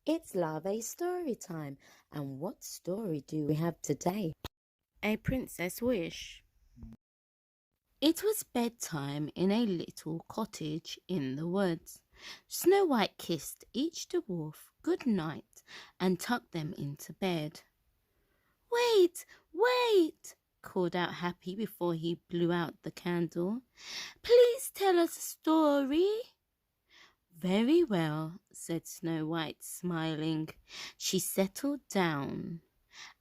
It's Larvae story time. And what story do we have today? A Princess Wish. It was bedtime in a little cottage in the woods. Snow White kissed each dwarf good night and tucked them into bed. Wait, wait, called out Happy before he blew out the candle. Please tell us a story. Very well, said Snow White, smiling. She settled down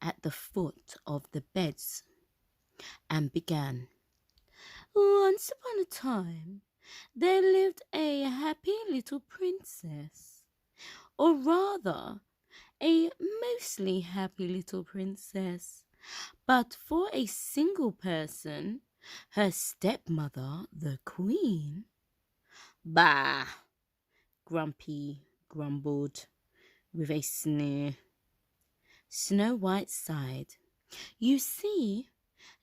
at the foot of the beds and began. Once upon a time, there lived a happy little princess, or rather, a mostly happy little princess. But for a single person, her stepmother, the queen. Bah! Grumpy grumbled with a sneer. Snow White sighed. You see,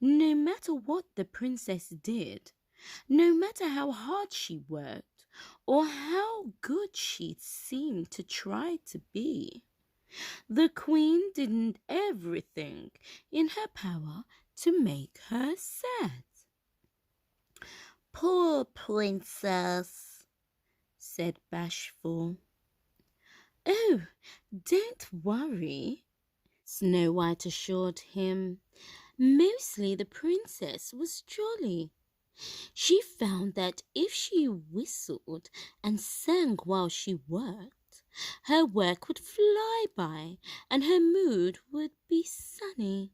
no matter what the princess did, no matter how hard she worked, or how good she seemed to try to be, the queen did everything in her power to make her sad. Poor princess, said Bashful. Oh, don't worry, Snow White assured him. Mostly the princess was jolly. She found that if she whistled and sang while she worked, her work would fly by and her mood would be sunny.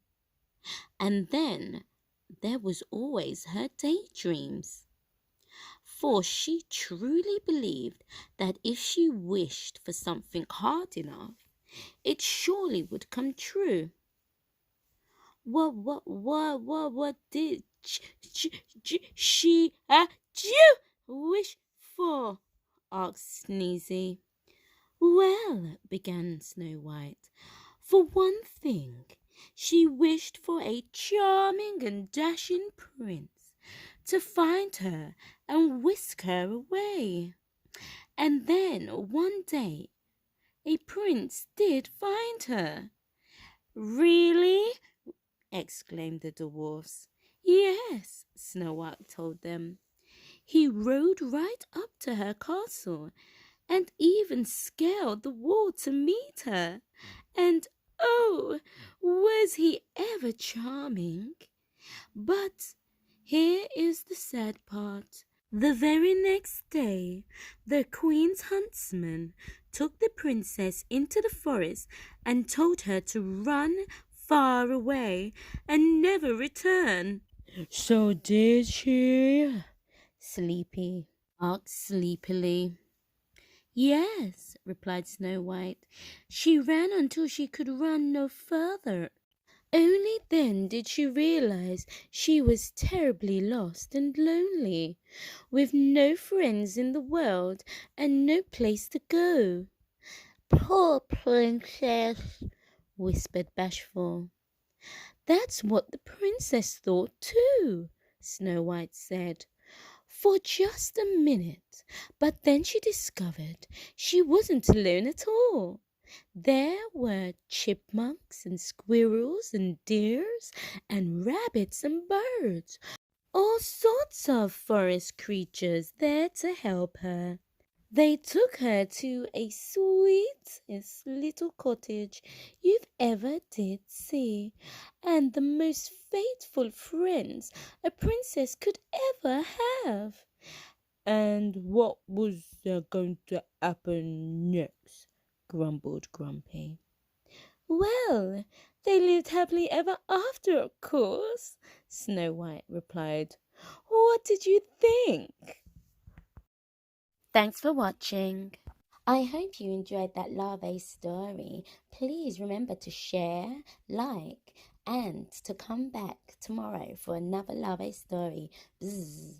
And then there was always her daydreams. For she truly believed that if she wished for something hard enough, it surely would come true. What did she wish for? Asked Sneezy. Well, began Snow White, for one thing, she wished for a charming and dashing prince to find her and whisk her away. And then one day, a prince did find her. Really? Exclaimed the dwarfs. Yes, Snow White told them. He rode right up to her castle and even scaled the wall to meet her. And oh, was he ever charming? But here is the sad part. The very next day, the queen's huntsman took the princess into the forest and told her to run far away and never return. So did she? Sleepy asked sleepily. Yes, replied Snow White. She ran until she could run no further. Only then did she realize she was terribly lost and lonely, with no friends in the world and no place to go. Poor princess, whispered Bashful. That's what the princess thought too, Snow White said, for just a minute, but then she discovered she wasn't alone at all. There were chipmunks and squirrels and deers and rabbits and birds, all sorts of forest creatures there to help her. They took her to a sweetest little cottage you've ever did see, and the most faithful friends a princess could ever have. And what was going to happen next? Grumbled Grumpy. Well, they lived happily ever after, of course, Snow White replied. What did you think? Thanks for watching. I hope you enjoyed that Larvae story. Please remember to share, like, and to come back tomorrow for another Larvae story. Bzz.